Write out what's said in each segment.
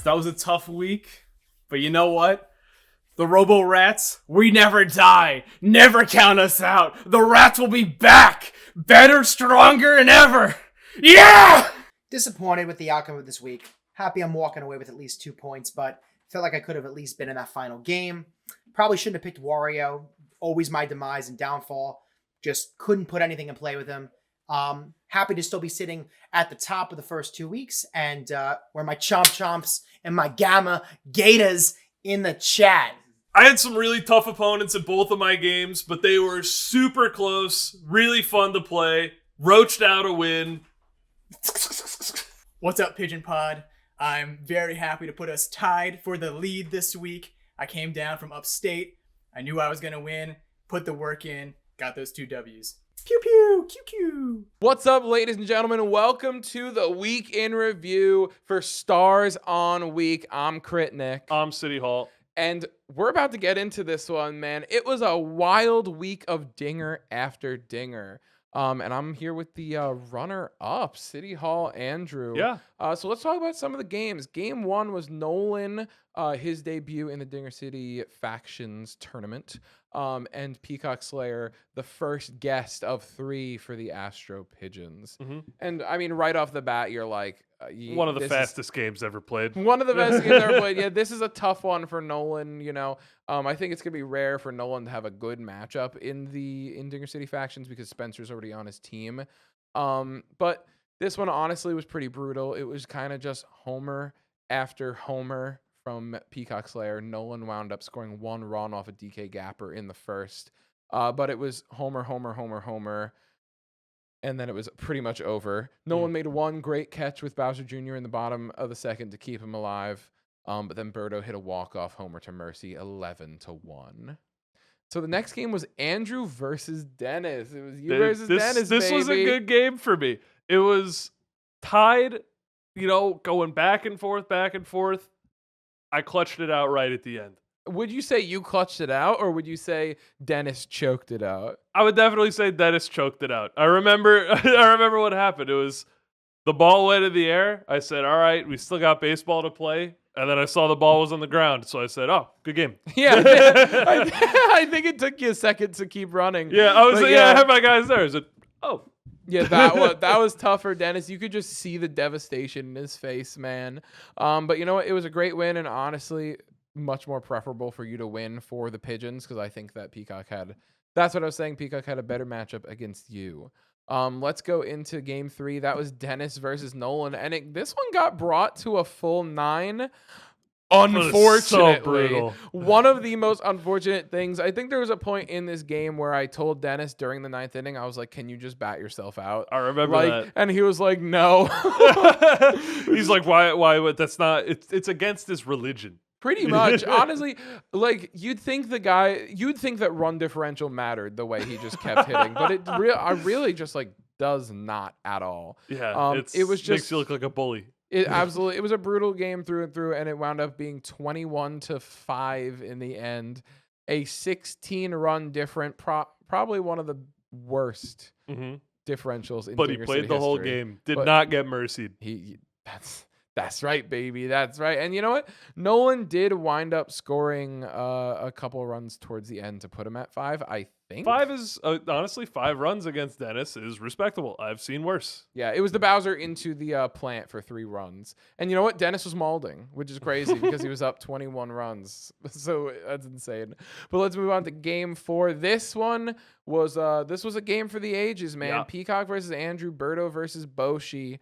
That was a tough week, but you know what? The Robo Rats, we never die. Never count us out. The Rats will be back, better, stronger than ever. Yeah! Disappointed with the outcome of this week. Happy I'm walking away with at least 2 points, but felt like I could have at least been in that final game. Probably shouldn't have picked Wario. Always my demise and downfall. Just couldn't put anything in play with him. Happy to still be sitting at the top of the first 2 weeks and where my chomps and my gamma gators in the chat. I had some really tough opponents in both of my games, but they were super close, really fun to play. Roached out a win. What's up, Pigeon Pod? I'm very happy to put us tied for the lead this week. I came down from upstate. I knew I was going to win, put the work in, got those 2 W's. Pew pew, pew pew. What's up, ladies and gentlemen? Welcome to the Week in Review for Stars on Week. I'm Crit Nick. I'm City Hall. And we're about to get into this one, man. It was a wild week of dinger after dinger. And I'm here with the runner-up, City Hall Andrew. Yeah. So let's talk about some of the games. Game 1 was Nolan, his debut in the Dinger City Factions Tournament. And Peacock Slayer, the first guest of 3 for the Astro Pigeons. Mm-hmm. And I mean, right off the bat, you're like... one of the fastest games ever played. One of the best games ever played. Yeah, this is a tough one for Nolan, you know. I think it's going to be rare for Nolan to have a good matchup in Dinger City Factions because Spencer's already on his team. But this one honestly was pretty brutal. It was kind of just homer after homer from Peacock Slayer. Nolan wound up scoring 1 run off a DK Gapper in the first. But it was homer. And then it was pretty much over. Nolan made 1 great catch with Bowser Jr. in the bottom of the second to keep him alive. But then Birdo hit a walk-off homer to Mercy, 11-1. So the next game was Andrew versus Dennis. It was you versus Dennis, This was a good game for me. It was tied, going back and forth. I clutched it out right at the end. Would you say you clutched it out, or would you say Dennis choked it out? I would definitely say Dennis choked it out. I remember what happened. It was the ball went in the air. I said, all right, we still got baseball to play. And then I saw the ball was on the ground. So I said, oh, good game. Yeah. I think it took you a second to keep running. Yeah, I had my guys there. I said, oh. Yeah, that was tough for Dennis. You could just see the devastation in his face, man. But you know what? It was a great win, and honestly, much more preferable for you to win for the Pigeons because I think that that's what I was saying. Peacock had a better matchup against you. Let's go into game 3. That was Dennis versus Nolan, and this one got brought to a full 9. Unfortunately, so brutal. One of the most unfortunate things. I think there was a point in this game where I told Dennis during the 9th inning, I was like, "Can you just bat yourself out?" I remember that, and he was like, "No." He's like, "Why? That's not. It's against his religion." Pretty much. Honestly, like you'd think that run differential mattered the way he just kept hitting, but I really just like does not at all. Yeah, it was just makes you look like a bully. It was a brutal game through and through, and it wound up being 21-5 in the end. A 16-run different, probably one of the worst differentials in But Dinger he played City the whole history. game. Did not get mercied. That's right, baby. That's right. And you know what? Nolan did wind up scoring a couple runs towards the end to put him at 5, I think. 5 is, honestly, 5 runs against Dennis is respectable. I've seen worse. Yeah, it was the Bowser into the plant for 3 runs. And you know what? Dennis was mauling, which is crazy because he was up 21 runs. So that's insane. But let's move on to game 4. This one was a game for the ages, man. Yeah. Peacock versus Andrew, Birdo versus Boshi.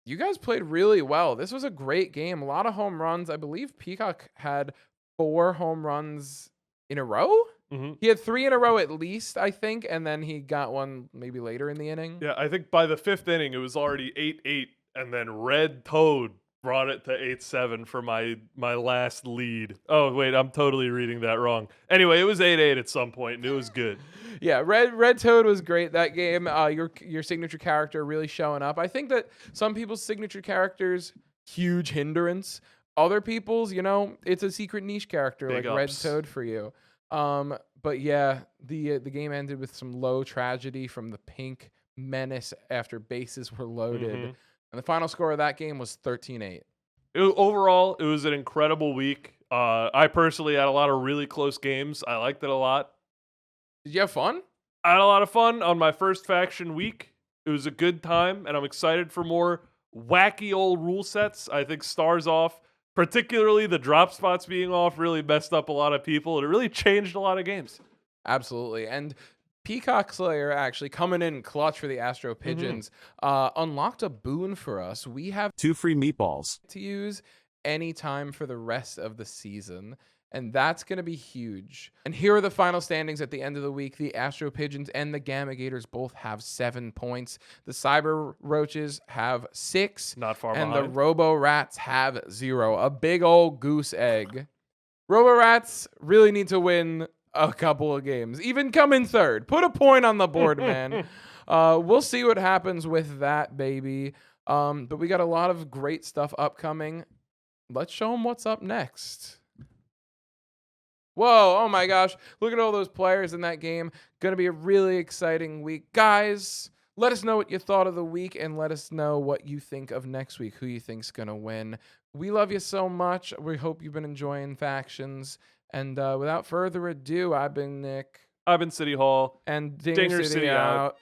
You guys played really well. This was a great game. A lot of home runs. I believe Peacock had 4 home runs in a row. Mm-hmm. He had 3 in a row at least, I think, and then he got one maybe later in the inning. Yeah, I think by the 5th inning, it was already 8-8, and then Red Toad brought it to 8-7 for my last lead. Oh, wait, I'm totally reading that wrong. Anyway, it was 8-8 at some point, and it was good. Yeah, Red Toad was great that game. Your signature character really showing up. I think that some people's signature characters, huge hindrance. Other people's, it's a secret niche character Big like Red ups. Toad for you. But yeah, the game ended with some low tragedy from the Pink Menace after bases were loaded. Mhm. And the final score of that game was 13-8. Overall, it was an incredible week. I personally had a lot of really close games. I liked it a lot. Did you have fun? I had a lot of fun on my first faction week. It was a good time, and I'm excited for more wacky old rule sets. I think Stars Off, particularly the drop spots being off, really messed up a lot of people, and it really changed a lot of games. Absolutely. And Peacock Slayer actually coming in clutch for the Astro Pigeons unlocked a boon for us. We have 2 free meatballs. to use anytime for the rest of the season. And that's going to be huge. And here are the final standings at the end of the week. The Astro Pigeons and the Gamma Gators both have 7 points. The Cyber Roaches have 6. Not far and behind. the Robo Rats have 0. A big old goose egg. Robo Rats really need to win a couple of games. Even come in third. Put a point on the board, man. We'll see what happens with that, baby. But we got a lot of great stuff upcoming. Let's show them what's up next. Whoa, oh my gosh. Look at all those players in that game. Going to be a really exciting week. Guys, let us know what you thought of the week and let us know what you think of next week, who you think's going to win. We love you so much. We hope you've been enjoying Factions. And without further ado, I've been Nick. I've been City Hall. And Dinger Dinger City, City out. out.